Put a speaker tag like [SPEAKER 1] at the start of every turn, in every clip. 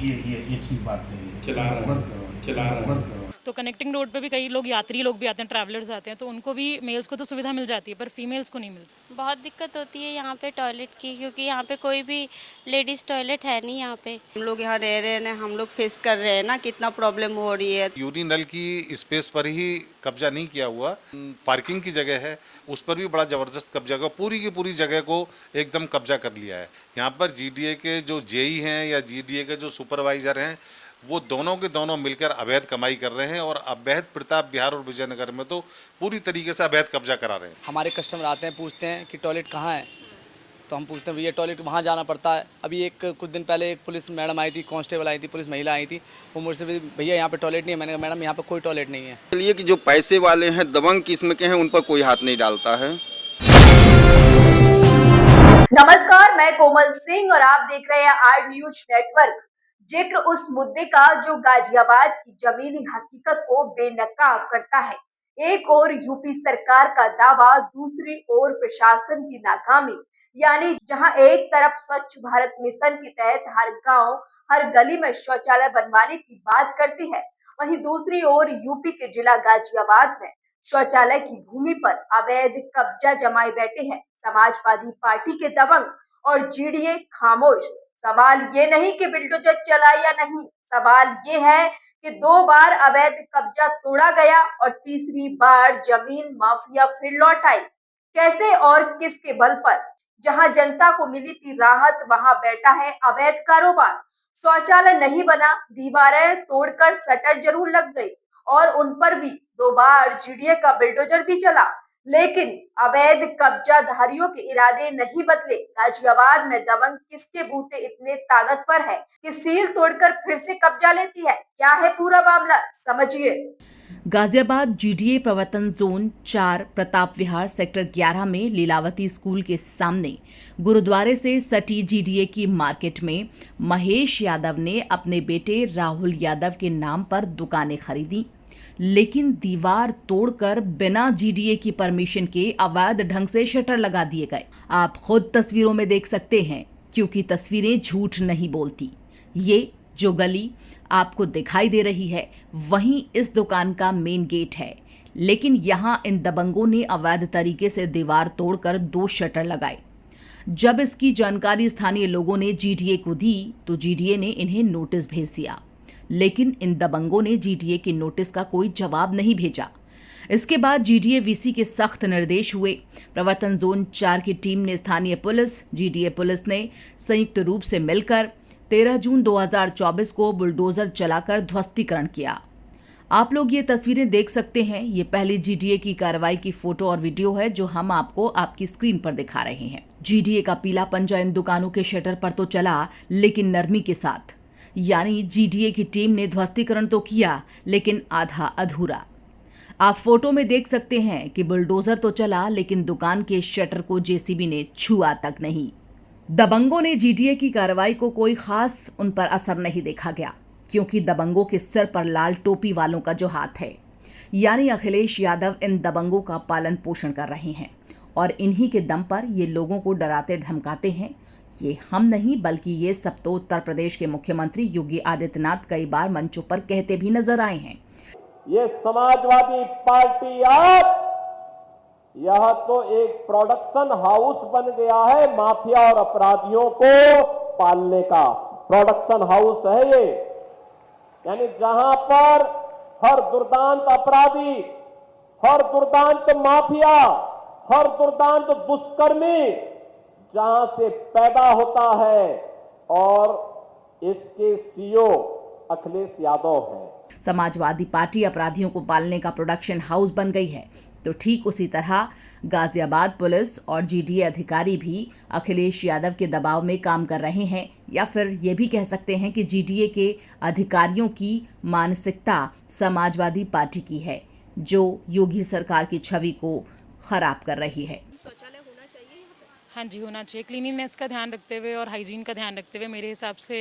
[SPEAKER 1] ये ठीक बात नहीं है।
[SPEAKER 2] चला रहा है,
[SPEAKER 1] बंद करो,
[SPEAKER 2] चला रहा है।
[SPEAKER 1] बंद करो।
[SPEAKER 3] तो कनेक्टिंग रोड पे भी कई लोग यात्री लोग भी आते हैं, ट्रैवलर्स आते हैं, तो उनको भी मेल्स को तो सुविधा मिल जाती है पर फीमेल्स को नहीं मिलती।
[SPEAKER 4] बहुत दिक्कत होती है यहाँ पे टॉयलेट की, क्योंकि यहाँ पे कोई भी लेडीज़ टॉयलेट है नहीं यहाँ पे।
[SPEAKER 5] हम लोग यहाँ रह रहे हैं ना, हम लोग फेस कर रहे हैं ना, कितना प्रॉब्लम हो रही है।
[SPEAKER 6] यूरिनल की स्पेस पर ही कब्जा नहीं किया हुआ, पार्किंग की जगह है उस पर भी बड़ा ज़बरदस्त कब्जा किया, पूरी की पूरी जगह को एकदम कब्जा कर लिया है। यहाँ पर जीडीए के जो जेई हैं या जीडीए के जो सुपरवाइज़र हैं वो दोनों के दोनों मिलकर अवैध कमाई कर रहे हैं और अवैध प्रताप विहार और विजयनगर में तो पूरी तरीके से अवैध कब्जा करा रहे हैं।
[SPEAKER 7] हमारे कस्टमर आते हैं, पूछते हैं कि टॉयलेट कहाँ है, तो हम पूछते हैं भैया टॉयलेट वहाँ जाना पड़ता है। अभी कुछ दिन पहले एक पुलिस मैडम आई थी, कांस्टेबल आई थी, पुलिस महिला आई थी, वो मुझसे भी भैया यहाँ पे टॉयलेट नहीं है। मैंने कहा मैडम यहाँ पे कोई टॉयलेट नहीं है।
[SPEAKER 8] लिए कि जो पैसे वाले हैं, दबंग किस्म के हैं, उन पर कोई हाथ नहीं डालता है।
[SPEAKER 9] नमस्कार, मैं कोमल सिंह और आप देख रहे हैं आर न्यूज नेटवर्क। जिक्र उस मुद्दे का जो गाजियाबाद की जमीनी हकीकत को बेनकाब करता है। एक और यूपी सरकार का दावा, दूसरी ओर प्रशासन की नाकामी। यानी जहां एक तरफ स्वच्छ भारत मिशन के तहत हर गांव, हर गली में शौचालय बनवाने की बात करती है, वहीं दूसरी ओर यूपी के जिला गाजियाबाद में शौचालय की भूमि पर अवैध कब्जा जमाए बैठे हैं समाजवादी पार्टी के दबंग और जीडीए खामोश। सवाल ये नहीं कि बुलडोजर चला या नहीं, सवाल ये है कि 2 बार अवैध कब्जा तोड़ा गया और तीसरी बार जमीन माफिया फिर लौट आई। कैसे और किसके बल पर? जहां जनता को मिली थी राहत, वहां बैठा है अवैध कारोबार। शौचालय नहीं बना, दीवारें तोड़कर शटर जरूर लग गई और उन पर भी 2 बार जीडीए का बुलडोजर भी चला, लेकिन अवैध कब्जाधारियों के इरादे नहीं बदले। गाजियाबाद में दबंग किसके बूते इतने ताकतवर है कि सील तोड़कर फिर से कब्जा लेती है? क्या है पूरा मामला, समझिए।
[SPEAKER 10] गाजियाबाद जीडीए प्रवर्तन जोन 4 प्रताप विहार सेक्टर 11 में लीलावती स्कूल के सामने गुरुद्वारे से सटी जीडीए की मार्केट में महेश यादव ने अपने बेटे राहुल यादव के नाम पर दुकानें खरीदी, लेकिन दीवार तोड़कर बिना जीडीए की परमिशन के अवैध ढंग से शटर लगा दिए गए। आप खुद तस्वीरों में देख सकते हैं, क्योंकि तस्वीरें झूठ नहीं बोलती। ये जो गली आपको दिखाई दे रही है वहीं इस दुकान का मेन गेट है, लेकिन यहां इन दबंगों ने अवैध तरीके से दीवार तोड़कर 2 शटर लगाए। जब इसकी जानकारी स्थानीय लोगों ने जीडीए को दी तो जीडीए ने इन्हें नोटिस भेज दिया, लेकिन इन दबंगों ने जीडीए के नोटिस का कोई जवाब नहीं भेजा। इसके बाद जीडीए वीसी के सख्त निर्देश हुए। प्रवर्तन जोन 4 की टीम ने स्थानीय पुलिस, जीडीए पुलिस ने संयुक्त रूप से मिलकर 13 जून 2024 को बुलडोजर चलाकर ध्वस्तीकरण किया। आप लोग ये तस्वीरें देख सकते हैं। ये पहली जीडीए की कार्रवाई की फोटो और वीडियो है जो हम आपको आपकी स्क्रीन पर दिखा रहे हैं। जीडीए का पीला पंजा इन दुकानों के शटर पर तो चला, लेकिन नरमी के साथ। यानी जीडीए की टीम ने ध्वस्तीकरण तो किया, लेकिन आधा अधूरा। आप फोटो में देख सकते हैं कि बुलडोजर तो चला, लेकिन दुकान के शटर को जेसीबी ने छुआ तक नहीं। दबंगों ने जीडीए की कार्रवाई को कोई खास उन पर असर नहीं देखा गया, क्योंकि दबंगों के सिर पर लाल टोपी वालों का जो हाथ है, यानी अखिलेश यादव, इन दबंगों का पालन पोषण कर रहे हैं और इन्हीं के दम पर ये लोगों को डराते धमकाते हैं। ये हम नहीं, बल्कि ये सब तो उत्तर प्रदेश के मुख्यमंत्री योगी आदित्यनाथ कई बार मंचों पर कहते भी नजर आए हैं।
[SPEAKER 2] ये समाजवादी पार्टी अब यह तो एक प्रोडक्शन हाउस बन गया है, माफिया और अपराधियों को पालने का प्रोडक्शन हाउस है ये। यानी जहां पर हर दुर्दांत अपराधी, हर दुर्दांत माफिया, हर दुर्दांत दुष्कर्मी जहां से पैदा होता है और इसके सीईओ अखिलेश यादव है।
[SPEAKER 10] समाजवादी पार्टी अपराधियों को पालने का प्रोडक्शन हाउस बन गई है, तो ठीक उसी तरह गाजियाबाद पुलिस और जीडीए अधिकारी भी अखिलेश यादव के दबाव में काम कर रहे हैं, या फिर ये भी कह सकते हैं कि जीडीए के अधिकारियों की मानसिकता समाजवादी पार्टी की है, जो योगी सरकार की छवि को खराब कर रही है।
[SPEAKER 4] शौचालय होना चाहिए यहाँ
[SPEAKER 3] हाँ जी, होना चाहिए। क्लीनिनेस का ध्यान रखते हुए और हाइजीन का ध्यान रखते हुए मेरे हिसाब से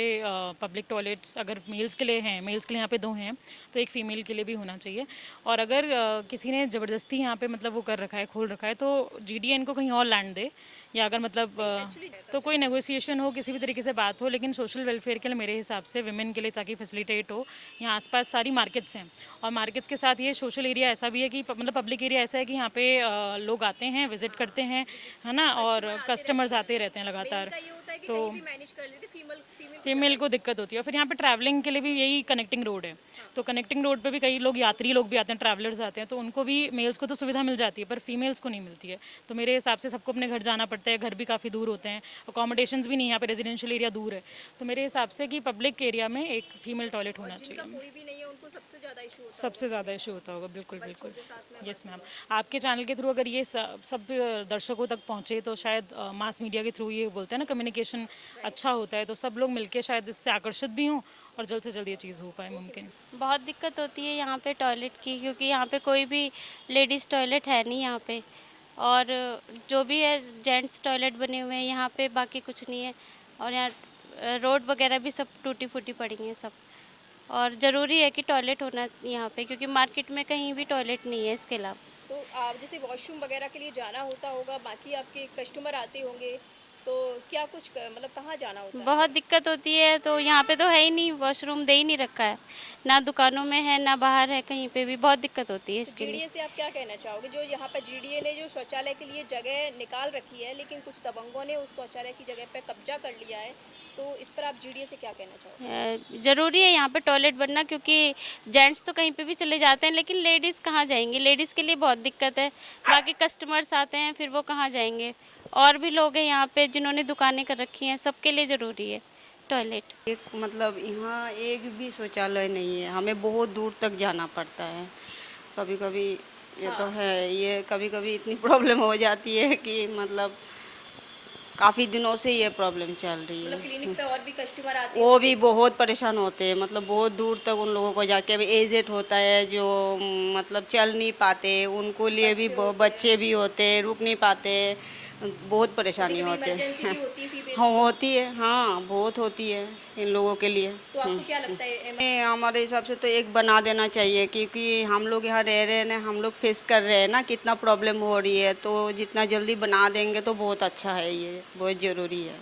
[SPEAKER 3] पब्लिक टॉयलेट्स अगर मेल्स के लिए हैं, मेल्स के लिए यहाँ पे 2 हैं, तो एक फ़ीमेल के लिए भी होना चाहिए। और अगर किसी ने ज़बरदस्ती यहाँ पे मतलब वो कर रखा है, खोल रखा है, तो जीडीए इनको कहीं और लैंड दे, या अगर मतलब तो कोई नेगोशिएशन हो, किसी भी तरीके से बात हो, लेकिन सोशल वेलफेयर के लिए मेरे हिसाब से विमेन के लिए ताकि फैसिलिटेट हो। यहाँ आसपास सारी मार्केट्स हैं और मार्केट्स के साथ ये सोशल एरिया ऐसा भी है कि मतलब पब्लिक एरिया ऐसा है कि यहाँ पे लोग आते हैं, विजिट करते हैं, है ना, और कस्टमर्स आते रहते हैं लगातार, तो फीमेल को दिक्कत होती है। और फिर यहाँ पे ट्रैवलिंग के लिए भी यही कनेक्टिंग रोड है, तो कनेक्टिंग रोड पे भी कई लोग यात्री लोग भी आते हैं, ट्रैवलर्स आते हैं, तो उनको भी मेल्स को तो सुविधा मिल जाती है पर फीमेल्स को नहीं मिलती है। तो मेरे हिसाब से सबको अपने घर जाना पड़ता है, घर भी काफ़ी दूर होते हैं, अकोमोडेशंस भी नहीं, यहाँ पे रेजिडेंशियल एरिया दूर है, तो मेरे हिसाब से कि पब्लिक एरिया में एक फीमेल टॉयलेट होना चाहिए।
[SPEAKER 11] कोई भी नहीं है उनको
[SPEAKER 3] सबसे ज़्यादा इशू होता होगा, बिल्कुल बिल्कुल। यस मैम, आपके चैनल के थ्रू अगर ये सब दर्शकों तक पहुँचे तो शायद मास मीडिया के थ्रू, ये बोलते हैं ना कम्युनिकेशन अच्छा होता है, तो सब लोग मिलके शायद इससे आकर्षित भी हों और जल्द से जल्द ये चीज़ हो पाए मुमकिन।
[SPEAKER 4] बहुत दिक्कत होती है यहाँ पे टॉयलेट की, क्योंकि यहाँ पे कोई भी लेडीज़ टॉयलेट है नहीं यहाँ पे, और जो भी है जेंट्स टॉयलेट बने हुए हैं यहाँ पे, बाकी कुछ नहीं है। और यहाँ रोड वगैरह भी सब टूटी फूटी पड़ी हैं सब, और ज़रूरी है कि टॉयलेट होना यहाँ पे, क्योंकि मार्केट में कहीं भी टॉयलेट नहीं है इसके अलावा।
[SPEAKER 11] तो आप जैसे वॉशरूम वगैरह के लिए जाना होता होगा, बाकी आपके कस्टमर आते होंगे, तो क्या कुछ मतलब कहाँ जाना होता है?
[SPEAKER 4] बहुत दिक्कत होती है, तो यहाँ पे तो है ही नहीं, वॉशरूम दे ही नहीं रखा है, ना दुकानों में है ना बाहर है, कहीं पे भी बहुत दिक्कत होती है इसके लिए।
[SPEAKER 11] जीडीए से आप क्या कहना चाहोगे? जो यहाँ पर जीडीए ने जो शौचालय के लिए जगह निकाल रखी है, लेकिन कुछ दबंगों ने उस शौचालय की जगह पे कब्जा कर लिया है, तो इस पर आप जीडीए से क्या कहना चाहोगे?
[SPEAKER 4] ज़रूरी है यहाँ पे टॉयलेट बनना, क्योंकि जेंट्स तो कहीं पे भी चले जाते हैं, लेकिन लेडीज़ कहाँ जाएंगे? लेडीज़ के लिए बहुत दिक्कत है, बाकी कस्टमर्स आते हैं फिर वो कहाँ जाएंगे, और भी लोग हैं यहाँ पे जिन्होंने दुकानें कर रखी हैं, सबके लिए ज़रूरी है टॉयलेट।
[SPEAKER 5] एक मतलब यहाँ एक भी शौचालय नहीं है, हमें बहुत दूर तक जाना पड़ता है। कभी कभी ये तो है, ये कभी कभी इतनी प्रॉब्लम हो जाती है कि मतलब काफ़ी दिनों से ये प्रॉब्लम चल रही है।
[SPEAKER 11] मतलब क्लिनिक पे और भी कस्टमर आते
[SPEAKER 5] वो भी बहुत परेशान होते हैं, मतलब बहुत दूर तक उन लोगों को जाके, अभी एजेड होता है जो मतलब चल नहीं पाते, उनको लिए भी बच्चे भी होते हैं, रुक नहीं पाते, बहुत परेशानी होती है। हाँ होती है, हाँ बहुत होती है इन लोगों के लिए।
[SPEAKER 11] तो आपको क्या लगता है?
[SPEAKER 5] हमारे हिसाब से तो एक बना देना चाहिए, क्योंकि हम लोग यहाँ रह रहे हैं ना, हम लोग फेस कर रहे हैं ना कितना प्रॉब्लम हो रही है, तो जितना जल्दी बना देंगे तो बहुत अच्छा है, ये बहुत ज़रूरी है।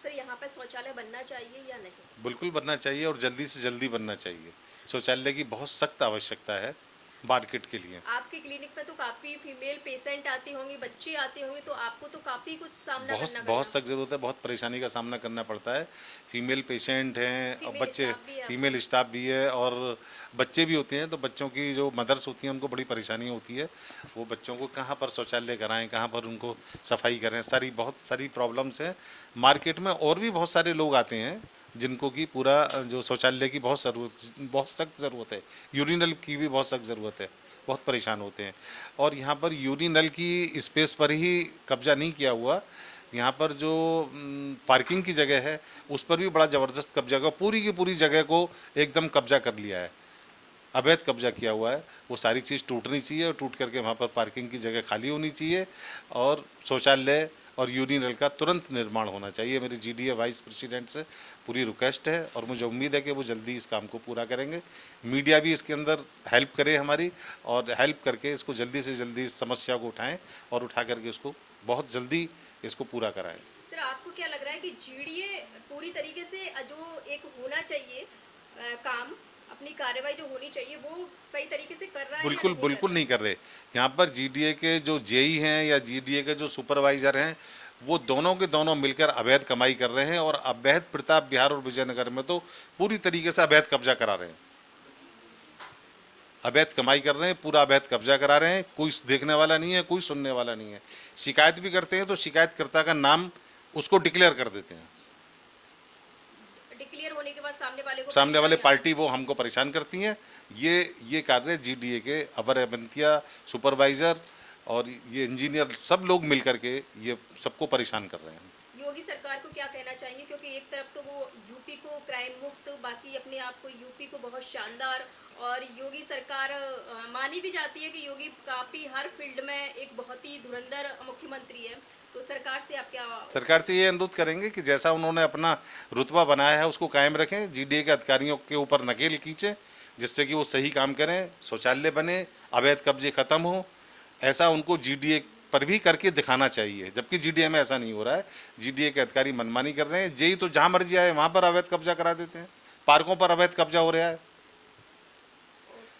[SPEAKER 11] सर यहाँ पे शौचालय बनना चाहिए या नहीं?
[SPEAKER 6] बिल्कुल बनना चाहिए और जल्दी से जल्दी बनना चाहिए। शौचालय की बहुत सख्त आवश्यकता है मार्केट के लिए।
[SPEAKER 11] आपके क्लिनिक पे तो काफ़ी फीमेल पेशेंट आती होंगी, बच्चे आते होंगे, तो आपको तो काफ़ी कुछ सामना करना पड़ता है।
[SPEAKER 6] बहुत सख्त ज़रूरत है, बहुत परेशानी का सामना करना पड़ता है। फीमेल पेशेंट हैं और बच्चे, फीमेल स्टाफ भी है और बच्चे भी होते हैं, तो बच्चों की जो मदर्स होती हैं उनको बड़ी परेशानी होती है। वो बच्चों को कहाँ पर शौचालय कराएं, कहाँ पर उनको सफाई करें, बहुत सारी प्रॉब्लम्स हैं। मार्केट में और भी बहुत सारे लोग आते हैं जिनको कि पूरा जो शौचालय की बहुत सख्त ज़रूरत है, यूरिनल की भी बहुत सख्त ज़रूरत है, बहुत परेशान होते हैं। और यहाँ पर यूरिनल की स्पेस पर ही कब्जा नहीं किया हुआ, यहाँ पर जो पार्किंग की जगह है उस पर भी बड़ा ज़बरदस्त कब्जा किया, पूरी की पूरी जगह को एकदम कब्जा कर लिया है, अवैध कब्जा किया हुआ है। वो सारी चीज़ टूटनी चाहिए और टूट करके वहाँ पर पार्किंग की जगह खाली होनी चाहिए और शौचालय और यूरिनल का तुरंत निर्माण होना चाहिए। मेरी जीडीए वाइस प्रेसिडेंट से पूरी रिक्वेस्ट है और मुझे उम्मीद है कि वो जल्दी इस काम को पूरा करेंगे। मीडिया भी इसके अंदर हेल्प करे हमारी, और हेल्प करके इसको जल्दी से जल्दी इस समस्या को उठाएं और उठा करके इसको बहुत जल्दी इसको पूरा कराएं।
[SPEAKER 11] सर आपको क्या लग रहा है कि जीडीए पूरी तरीके से जो एक होना चाहिए काम, अपनी कार्रवाई जो होनी चाहिए वो सही तरीके से कर रहा है?
[SPEAKER 6] बिल्कुल नहीं कर रहे। यहाँ पर जीडीए के जो जेई हैं या जीडीए के जो सुपरवाइज़र हैं, वो दोनों के दोनों मिलकर अवैध कमाई कर रहे हैं और अवैध प्रताप विहार और विजयनगर में तो पूरी तरीके से अवैध कब्जा करा रहे हैं, अवैध कमाई कर रहे हैं, पूरा अवैध कब्जा करा रहे हैं। कोई देखने वाला नहीं है, कोई सुनने वाला नहीं है। शिकायत भी करते हैं तो शिकायतकर्ता का नाम उसको डिक्लेयर कर देते हैं,
[SPEAKER 11] डिक्लेयर होने के बाद
[SPEAKER 6] सामने वाले पार्टी वो हमको परेशान करती हैं। ये कार्य जीडीए के अवर एवंतिया सुपरवाइज़र और ये इंजीनियर सब लोग मिलकर के ये सबको परेशान कर रहे हैं।
[SPEAKER 11] योगी सरकार को क्या कहना चाहेंगे, क्योंकि एक तरफ तो वो यूपी यूपी को क्राइम मुक्त, बाकी अपने आप को यूपी को बहुत शानदार, और योगी सरकार मानी भी जाती है कि योगी काफ़ी हर फील्ड में एक बहुत ही धुरंधर मुख्यमंत्री है। तो सरकार से आप क्या?
[SPEAKER 6] सरकार से ये अनुरोध करेंगे कि जैसा उन्होंने अपना रुतबा बनाया है उसको कायम रखें, जीडीए के अधिकारियों के ऊपर नकेल खींचें जिससे कि वो सही काम करें, शौचालय बने, अवैध कब्जे खत्म हो। ऐसा उनको जीडीए पर भी करके दिखाना चाहिए, जबकि जीडीए में ऐसा नहीं हो रहा है। जीडीए के अधिकारी मनमानी कर रहे हैं। जेई तो जहाँ मर्जी आए वहाँ पर अवैध कब्जा करा देते हैं, पार्कों पर अवैध कब्जा हो रहा है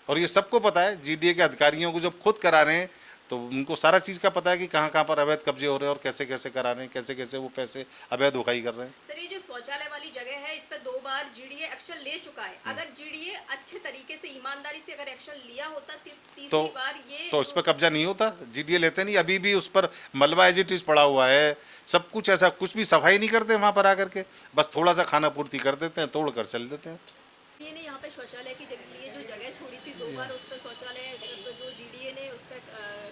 [SPEAKER 6] और ये सबको पता है। जीडीए के अधिकारियों को जब खुद करा रहे हैं तो उनको सारा चीज़ का पता है कि कहाँ कहाँ पर अवैध कब्जे हो रहे हैं और कैसे कैसे करा रहे हैं, कैसे कैसे वो पैसे अवैध उगाही कर रहे हैं।
[SPEAKER 11] सर, ये जो शौचालय वाली जगह है इस पर 2 बार जीडीए एक्शन ले चुका है। अगर जीडीए अच्छे तरीके से ईमानदारी से अगर एक्शन लिया होता तीसरी बार ये
[SPEAKER 6] तो इस पर कब्जा नहीं होता। जीडीए लेते नहीं, अभी भी उस पर मलबा एज इट इज पड़ा हुआ है, सब कुछ ऐसा, कुछ भी सफाई नहीं करते वहाँ पर आकर के, बस थोड़ा सा खाना पूर्ति कर देते हैं, तोड़ कर चल देते हैं।
[SPEAKER 11] ये ने यहाँ पे शौचालय की लिए जो जगह छोड़ी थी 2 बार, उस पर शौचालय जो जीडीए ने उस पर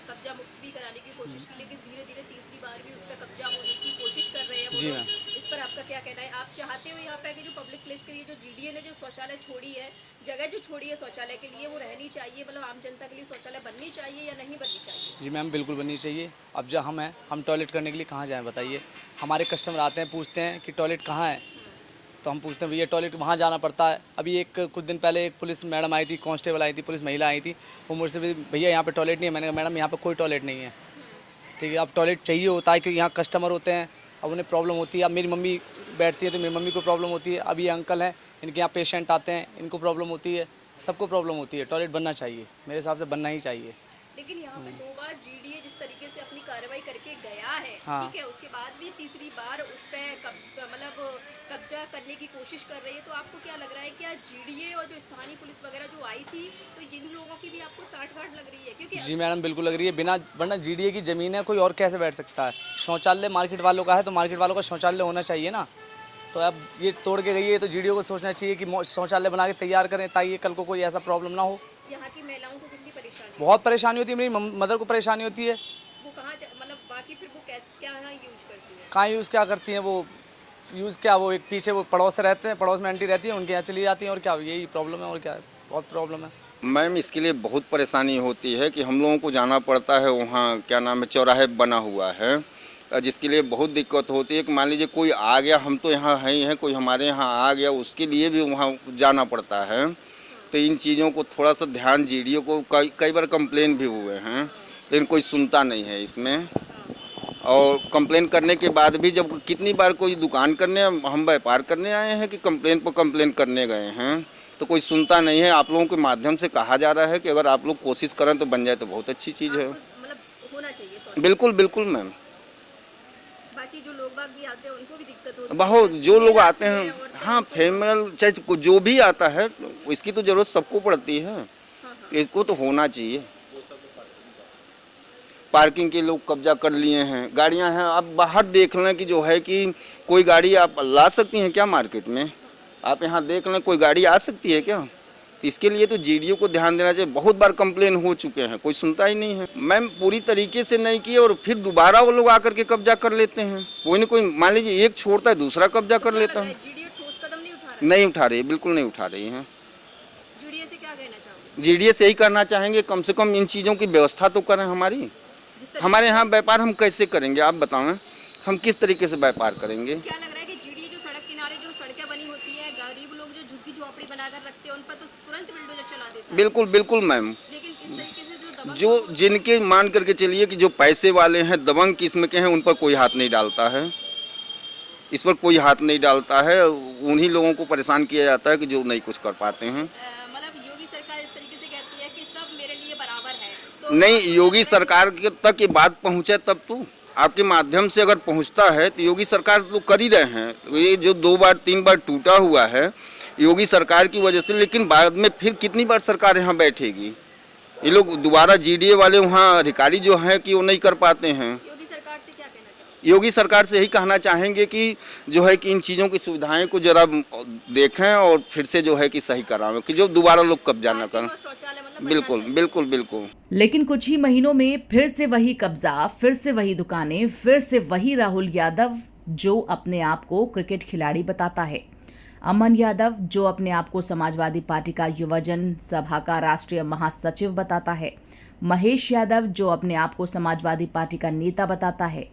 [SPEAKER 11] कब्जा मुक्त भी कराने की कोशिश की, लेकिन धीरे धीरे तीसरी बार भी उस पर कब्जा होने की कोशिश कर रहे हैं वो लोग। इस पर आपका क्या कहना है? आप चाहते हो यहाँ पे कि जो पब्लिक प्लेस के लिए जो जीडीए ने जो शौचालय छोड़ी है, जगह जो छोड़ी है शौचालय के लिए, वो रहनी चाहिए, मतलब आम जनता के लिए शौचालय बननी चाहिए या नहीं बननी चाहिए?
[SPEAKER 7] जी मैम, बिल्कुल बननी चाहिए। अब जब हम टॉयलेट करने के लिए कहाँ जाएँ बताइए? हमारे कस्टमर आते हैं, पूछते हैं कि टॉयलेट कहाँ है, तो हम पूछते हैं भैया टॉयलेट वहाँ जाना पड़ता है। अभी कुछ दिन पहले एक पुलिस मैडम आई थी, कांस्टेबल आई थी, पुलिस महिला आई थी, वो मुझसे भी भैया यहाँ पे टॉयलेट नहीं है। मैंने कहा मैडम यहाँ पे कोई टॉयलेट नहीं है, ठीक है। अब टॉयलेट चाहिए होता है क्योंकि यहाँ कस्टमर होते हैं, अब उन्हें प्रॉब्लम होती है। अब मेरी मम्मी बैठती है तो मेरी मम्मी को प्रॉब्लम होती है, अब ये अंकल हैं इनके यहाँ पेशेंट आते हैं, इनको प्रॉब्लम होती है, सबको प्रॉब्लम होती है। टॉयलेट बनना चाहिए, मेरे हिसाब से बनना ही चाहिए।
[SPEAKER 11] लेकिन यहाँ पे 2 बार जीडीए जिस तरीके से अपनी कार्रवाई करके गया है,
[SPEAKER 7] हाँ।
[SPEAKER 11] ठीक है, उसके बाद भी तीसरी बार उस पर मतलब कब्जा करने की कोशिश कर रही है, तो आपको क्या लग रहा है क्या जीडीए और जो स्थानीय पुलिस वगैरह जो आई थी, तो इन लोगों की भी आपको साठ-गांठ लग रही है? क्योंकि
[SPEAKER 7] जी मैडम, बिल्कुल लग रही है। बिना वरना जीडीए की ज़मीन है, कोई और कैसे बैठ सकता है? शौचालय मार्केट वालों का है तो मार्केट वालों का शौचालय होना चाहिए ना। तो अब ये तोड़ के गई है तो जीडीओ को सोचना चाहिए कि शौचालय बना के तैयार करें ताकि कल को कोई ऐसा प्रॉब्लम ना हो।
[SPEAKER 11] यहाँ की महिलाओं को कितनी परेशानी?
[SPEAKER 7] बहुत परेशानी होती है, मेरी मदर को परेशानी होती है।
[SPEAKER 11] वो कहाँ मतलब बाकी फिर वो क्या यहाँ यूज करती है?
[SPEAKER 7] कहाँ यूज़ क्या करती हैं वो? यूज़ क्या, वो एक पीछे वो पड़ोस से रहते हैं, पड़ोस में आंटी रहती है, उनके यहाँ चली जाती हैं, और क्या यही प्रॉब्लम है, और क्या है, बहुत प्रॉब्लम है।
[SPEAKER 8] मैम, इसके लिए बहुत परेशानी होती है कि हम लोगों को जाना पड़ता है वहाँ, क्या नाम है, चौराहे बना हुआ है, जिसके लिए बहुत दिक्कत होती है कि मान लीजिए कोई आ गया, हम तो यहाँ हैं ही हैं, कोई हमारे यहाँ आ गया, उसके लिए भी वहाँ जाना पड़ता है। तो इन चीज़ों को थोड़ा सा ध्यान, जीडीओ को कई बार कंप्लेन भी हुए हैं, लेकिन कोई सुनता नहीं है इसमें। और कंप्लेन करने के बाद भी जब कितनी बार कोई दुकान करने, हम व्यापार करने आए हैं कि कंप्लेन पर कंप्लेन करने गए हैं, तो कोई सुनता नहीं है। आप लोगों के माध्यम से कहा जा रहा है कि अगर आप लोग कोशिश करें तो बन जाए तो बहुत अच्छी चीज़ है।
[SPEAKER 11] मतलब होना चाहिए।
[SPEAKER 8] बिल्कुल बिल्कुल मैम।
[SPEAKER 11] बाकी जो लोग बाग भी आते हैं उनको भी दिक्कत होती है?
[SPEAKER 8] बहुत, जो लोग आते हैं, हाँ, फीमेल चाहे जो भी आता है, इसकी तो ज़रूरत सबको पड़ती है, तो इसको तो होना चाहिए। पार्किंग के लोग कब्जा कर लिए हैं, गाड़ियां हैं, आप बाहर देख लें कि जो है कि कोई गाड़ी आप ला सकती हैं क्या मार्केट में? आप यहाँ देख लें, कोई गाड़ी आ सकती है क्या? तो इसके लिए तो जीडीओ को ध्यान देना चाहिए। बहुत बार कंप्लेन हो चुके हैं, कोई सुनता ही नहीं है। मैम, पूरी तरीके से नहीं किए और फिर दोबारा वो लोग आकर के कब्जा कर लेते हैं। कोई न कोई, मान लीजिए एक छोड़ता है, दूसरा कब्जा कर लेता है।
[SPEAKER 11] जीडीए ठोस कदम नहीं उठा रहा?
[SPEAKER 8] नहीं उठा रही, बिल्कुल नहीं उठा रही है।
[SPEAKER 11] जीडीए से क्या कहना चाहोगे?
[SPEAKER 8] जीडीए से यही करना चाहेंगे, कम से कम इन चीज़ों की व्यवस्था तो करें। हमारे यहाँ व्यापार हम कैसे करेंगे आप बताएं? हम किस तरीके से व्यापार करेंगे?
[SPEAKER 11] क्या लग रहा है कि जीडीए जो सड़क किनारे जो सड़कें बनी होती है, गरीब लोग जो झुग्गी झोपड़ी बनाकर रखते हैं, उन पर तो तुरंत बुलडोजर चला देता है।
[SPEAKER 8] बिल्कुल बिल्कुल मैम।
[SPEAKER 11] लेकिन इस तरीके से
[SPEAKER 8] जो जिनके मान करके चलिए कि जो पैसे वाले हैं, दबंग किस्म के हैं, उन पर कोई हाथ नहीं डालता है। इस पर कोई हाथ नहीं डालता है। उन्हीं लोगों को परेशान किया जाता है कि जो नहीं कुछ कर पाते हैं।
[SPEAKER 11] मतलब योगी सरकार इस तरीके से कहती है कि सब मेरे लिए बराबर है, तो
[SPEAKER 8] नहीं, योगी सरकार तक ये बात पहुंचे तब तो, आपके माध्यम से अगर पहुंचता है तो योगी सरकार तो कर ही रहे हैं। ये जो 2 बार 3 बार टूटा हुआ है योगी सरकार की वजह से, लेकिन बाद में फिर कितनी बार सरकार यहाँ बैठेगी? ये लोग दोबारा जीडीए वाले वहाँ अधिकारी जो हैं कि वो नहीं कर पाते हैं।
[SPEAKER 11] योगी सरकार से क्या कहना चाहोगे?
[SPEAKER 8] योगी सरकार से यही कहना चाहेंगे कि जो है कि इन चीज़ों की सुविधाएं को जरा देखें और फिर से जो है कि सही करावें, कि जो दोबारा लोग कब्जा न करें। बिल्कुल बिल्कुल बिल्कुल।
[SPEAKER 10] लेकिन कुछ ही महीनों में फिर से वही कब्जा, फिर से वही दुकानें, फिर से वही राहुल यादव जो अपने आप को क्रिकेट खिलाड़ी बताता है। अमन यादव, जो अपने आप को समाजवादी पार्टी का युवजन सभा का राष्ट्रीय महासचिव बताता है, महेश यादव, जो अपने आप को समाजवादी पार्टी का नेता बताता है,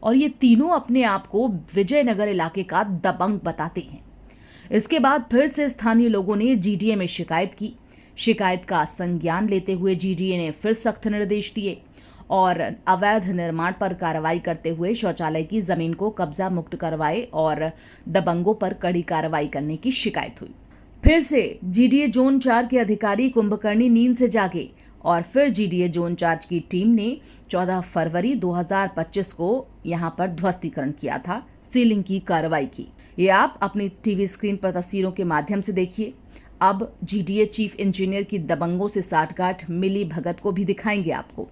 [SPEAKER 10] और ये तीनों अपने आप को विजयनगर इलाके का दबंग बताते हैं। इसके बाद फिर से स्थानीय लोगों ने जीडीए में शिकायत की। शिकायत का संज्ञान लेते हुए जीडीए ने फिर सख्त निर्देश दिए और अवैध निर्माण पर कार्रवाई करते हुए शौचालय की जमीन को कब्जा मुक्त करवाए और दबंगों पर कड़ी कार्रवाई करने की शिकायत हुई। फिर से जीडीए जोन 4 के अधिकारी कुंभकर्णी नींद से जागे और फिर जीडीए जोन 4 की टीम ने 14 फरवरी 2025 को यहां पर ध्वस्तीकरण किया था, सीलिंग की कार्रवाई की। ये आप अपनी टीवी स्क्रीन पर तस्वीरों के माध्यम से देखिए। अब जीडीए चीफ इंजीनियर की दबंगों से साठगांठ मिली भगत को भी दिखाएंगे आपको।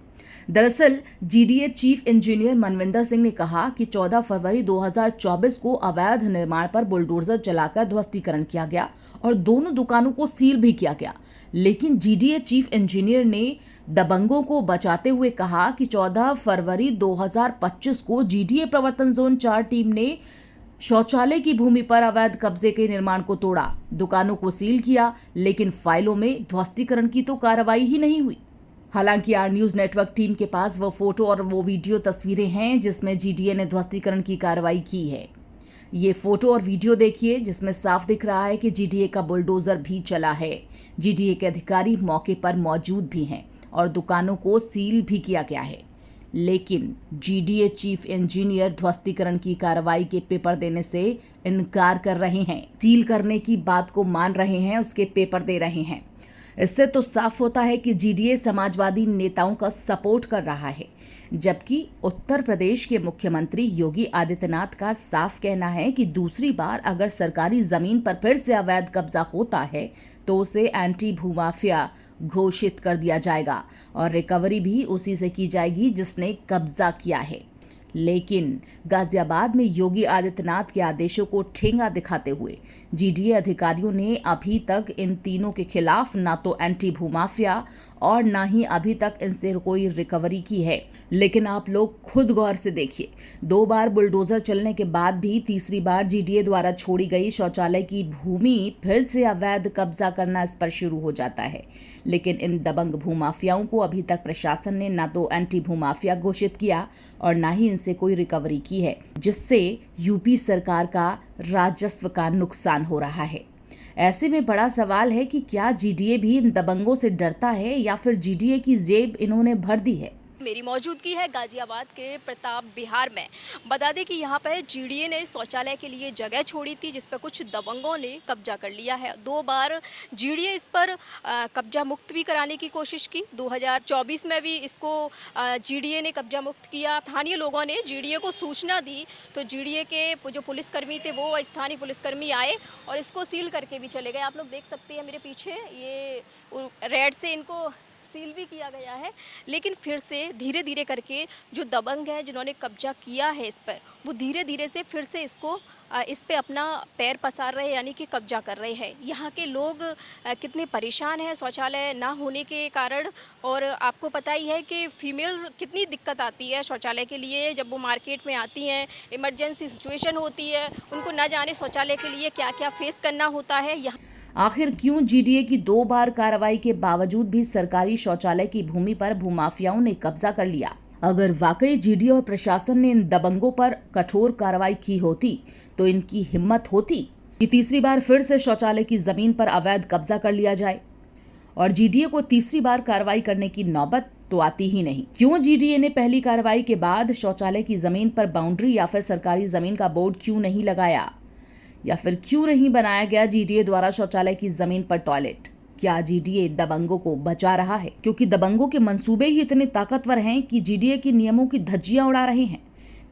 [SPEAKER 10] दरअसल GDA chief engineer Manvinder Singh ने कहा कि 14 फरवरी 2024 को अवैध निर्माण पर बुलडोजर चलाकर ध्वस्तीकरण किया गया और दोनों दुकानों को सील भी किया गया। लेकिन जीडीए चीफ इंजीनियर ने दबंगों को बचाते हुए कहा कि 14 फरवरी 2025 को जीडीए प्रवर्तन जोन 4 टीम ने शौचालय की भूमि पर अवैध कब्जे के निर्माण को तोड़ा, दुकानों को सील किया, लेकिन फाइलों में ध्वस्तीकरण की तो कार्रवाई ही नहीं हुई। हालांकि आर न्यूज नेटवर्क टीम के पास वो फोटो और वो वीडियो तस्वीरें हैं जिसमें जीडीए ने ध्वस्तीकरण की कार्रवाई की है। ये फोटो और वीडियो देखिए जिसमें साफ दिख रहा है कि जीडीए का बुलडोजर भी चला है। जीडीए के अधिकारी मौके पर मौजूद भी हैं और दुकानों को सील भी किया गया है। लेकिन जीडीए चीफ इंजीनियर ध्वस्तीकरण की कार्रवाई के पेपर देने से इनकार कर रहे हैं। सील करने की बात को मान रहे हैं, उसके पेपर दे रहे हैं। इससे तो साफ होता है कि जीडीए समाजवादी नेताओं का सपोर्ट कर रहा है, जबकि उत्तर प्रदेश के मुख्यमंत्री योगी आदित्यनाथ का साफ कहना है कि दूसरी बार अगर सरकारी जमीन पर फिर से अवैध कब्जा होता है तो उसे एंटी भूमाफिया घोषित कर दिया जाएगा और रिकवरी भी उसी से की जाएगी जिसने कब्जा किया है। लेकिन गाजियाबाद में योगी आदित्यनाथ के आदेशों को ठेंगा दिखाते हुए जीडीए अधिकारियों ने अभी तक इन तीनों के खिलाफ ना तो एंटी भूमाफिया और ना ही अभी तक इनसे कोई रिकवरी की है। लेकिन आप लोग खुद गौर से देखिए, 2 बार बुलडोजर चलने के बाद भी तीसरी बार जीडीए द्वारा छोड़ी गई शौचालय की भूमि फिर से अवैध कब्जा करना इस पर शुरू हो जाता है। लेकिन इन दबंग भूमाफियाओं को अभी तक प्रशासन ने ना तो एंटी भूमाफिया घोषित किया और ना ही इनसे कोई रिकवरी की है, जिससे यूपी सरकार का राजस्व का नुकसान हो रहा है। ऐसे में बड़ा सवाल है कि क्या जीडीए भी इन दबंगों से डरता है या फिर जीडीए की जेब इन्होंने भर दी है।
[SPEAKER 11] मेरी मौजूदगी है गाजियाबाद के प्रताप विहार में। बता दें कि यहाँ पर जीडीए ने शौचालय के लिए जगह छोड़ी थी जिस पर कुछ दबंगों ने कब्जा कर लिया है। 2 बार जीडीए इस पर कब्जा मुक्त भी कराने की कोशिश की। 2024 में भी इसको जीडीए ने कब्जा मुक्त किया। स्थानीय लोगों ने जीडीए को सूचना दी तो जीडीए के जो पुलिसकर्मी थे वो स्थानीय पुलिसकर्मी आए और इसको सील करके भी चले गए। आप लोग देख सकते हैं मेरे पीछे, ये रेड से इनको सील भी किया गया है। लेकिन फिर से धीरे धीरे करके जो दबंग है जिन्होंने कब्जा किया है इस पर, वो धीरे धीरे से फिर से इस पे अपना पैर पसार रहे, यानी कि कब्जा कर रहे हैं। यहाँ के लोग कितने परेशान हैं शौचालय ना होने के कारण। और आपको पता ही है कि फीमेल कितनी दिक्कत आती है शौचालय के लिए जब वो मार्केट में आती हैं, इमरजेंसी सिचुएशन होती है, उनको न जाने शौचालय के लिए क्या क्या फेस करना होता है। यहाँ
[SPEAKER 10] आखिर क्यों जीडीए की 2 बार कार्रवाई के बावजूद भी सरकारी शौचालय की भूमि पर भूमाफियाओं ने कब्जा कर लिया? अगर वाकई जीडीए और प्रशासन ने इन दबंगों पर कठोर कार्रवाई की होती तो इनकी हिम्मत होती कि तीसरी बार फिर से शौचालय की जमीन पर अवैध कब्जा कर लिया जाए, और जीडीए को तीसरी बार कार्रवाई करने की नौबत तो आती ही नहीं। क्यों जीडीए ने पहली कार्रवाई के बाद शौचालय की जमीन पर बाउंड्री या फिर सरकारी जमीन का बोर्ड क्यों नहीं लगाया, या फिर क्यों नहीं बनाया गया जीडीए द्वारा शौचालय की जमीन पर टॉयलेट? क्या जीडीए दबंगों को बचा रहा है? क्योंकि दबंगों के मंसूबे ही इतने ताकतवर हैं कि जीडीए के नियमों की धज्जियां उड़ा रहे हैं।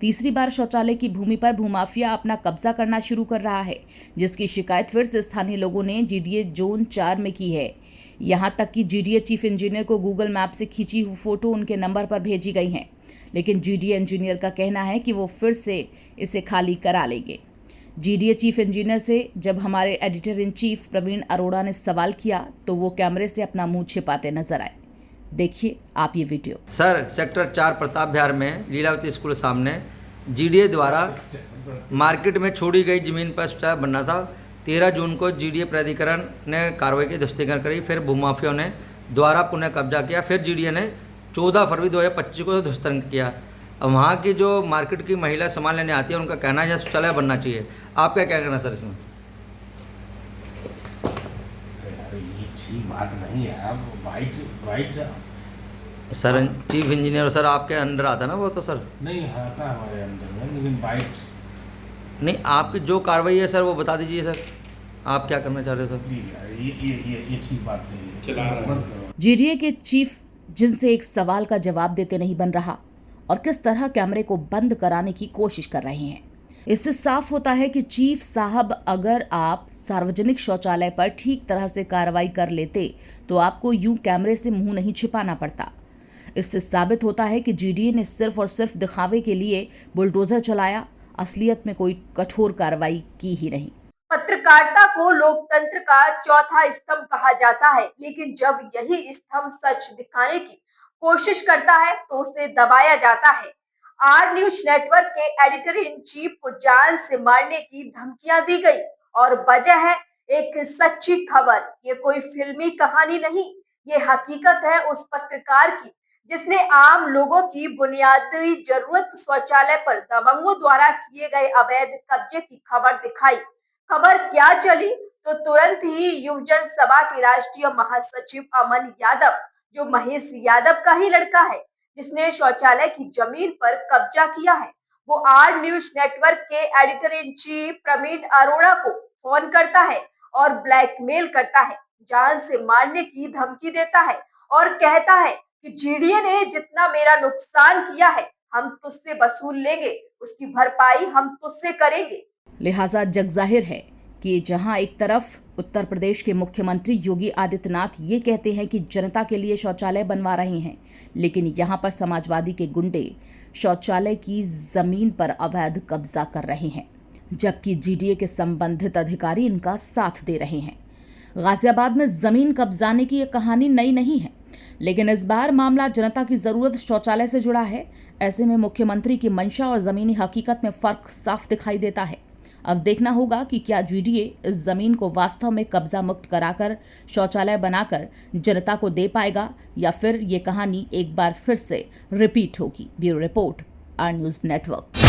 [SPEAKER 10] तीसरी बार शौचालय की भूमि पर भूमाफिया अपना कब्जा करना शुरू कर रहा है, जिसकी शिकायत फिर से स्थानीय लोगों ने जीडीए जोन 4 में की है। यहाँ तक कि जीडीए चीफ इंजीनियर को गूगल मैप से खींची हुई फोटो उनके नंबर पर भेजी गई हैं। लेकिन जीडीए इंजीनियर का कहना है कि वो फिर से इसे खाली करा लेंगे। जीडीए चीफ इंजीनियर से जब हमारे editor in chief Praveen Arora ने सवाल किया तो वो कैमरे से अपना मुंह छिपाते नजर आए। देखिए आप ये वीडियो।
[SPEAKER 12] सर, सेक्टर 4 प्रताप विहार में लीलावती स्कूल सामने जीडीए द्वारा मार्केट में छोड़ी गई जमीन पर शौचालय बनना था। 13 जून को जीडीए प्राधिकरण ने कार्रवाई की दस्तगिरी करी, फिर भूमाफियों ने दोबारा पुनः कब्जा किया, फिर जीडीए ने 14 फरवरी 2025 को ध्वस्त किया। अब वहाँ की जो मार्केट की महिला सामान लेने आती है उनका कहना है शौचालय बनना चाहिए। आपका क्या कहना है सर इसमें?
[SPEAKER 1] ये ठीक बात नहीं है। अब white
[SPEAKER 12] sir chief engineer sir आपके अंडर आता ना वो, तो सर
[SPEAKER 1] नहीं आता हमारे अंदर में, लेकिन वाइट
[SPEAKER 12] नहीं, आपकी जो कार्रवाई है सर वो बता दीजिए सर, आप क्या करना चाह रहे हो सर?
[SPEAKER 1] ये ठीक बात नहीं है।
[SPEAKER 10] जीडीए के चीफ जिनसे एक सवाल का जवाब देते नहीं बन रहा और किस तरह कैमरे को बंद कराने की कोशिश कर रहे हैं। इससे साफ होता है कि चीफ साहब, अगर आप सार्वजनिक शौचालय पर ठीक तरह से कार्रवाई कर लेते तो आपको यूं कैमरे से मुंह नहीं छिपाना पड़ता। इससे साबित होता है कि जीडीए ने सिर्फ और सिर्फ दिखावे के लिए बुलडोजर चलाया, असलियत में कोई कठोर कार्रवाई की ही नहीं।
[SPEAKER 9] पत्रकारिता को लोकतंत्र का चौथा स्तंभ कहा जाता है, लेकिन जब यही स्तंभ सच दिखाने की कोशिश करता है तो उसे दबाया जाता है। आर न्यूज नेटवर्क के एडिटर इन चीफ को जान से मारने की धमकियां दी गई और वजह है एक सच्ची खबर। ये कोई फिल्मी कहानी नहीं, ये हकीकत है उस पत्रकार की जिसने आम लोगों की बुनियादी जरूरत शौचालय पर दबंगों द्वारा किए गए अवैध कब्जे की खबर दिखाई। खबर क्या चली तो तुरंत ही युवजन सभा के राष्ट्रीय महासचिव अमन यादव, जो महेश यादव का ही लड़का है, जिसने शौचालय की जमीन पर कब्जा किया है, वो आर न्यूज नेटवर्क के editor in chief Praveen Arora को फोन करता है और ब्लैकमेल करता है, जान से मारने की धमकी देता है और कहता है कि जीडीए ने जितना मेरा नुकसान किया है हम तुझसे वसूल लेंगे, उसकी भरपाई हम तुझसे करेंगे।
[SPEAKER 10] लिहाजा जग जाहिर है कि जहां एक तरफ उत्तर प्रदेश के मुख्यमंत्री योगी आदित्यनाथ ये कहते हैं कि जनता के लिए शौचालय बनवा रहे हैं, लेकिन यहां पर समाजवादी के गुंडे शौचालय की जमीन पर अवैध कब्जा कर रहे हैं, जबकि जीडीए के संबंधित अधिकारी इनका साथ दे रहे हैं। गाजियाबाद में जमीन कब्जाने की यह कहानी नई नहीं है, लेकिन इस बार मामला जनता की जरूरत शौचालय से जुड़ा है। ऐसे में मुख्यमंत्री की मंशा और जमीनी हकीकत में फर्क साफ दिखाई देता है। अब देखना होगा कि क्या जीडीए इस जमीन को वास्तव में कब्जा मुक्त कराकर शौचालय बनाकर जनता को दे पाएगा या फिर ये कहानी एक बार फिर से रिपीट होगी। Bureau report, are news network.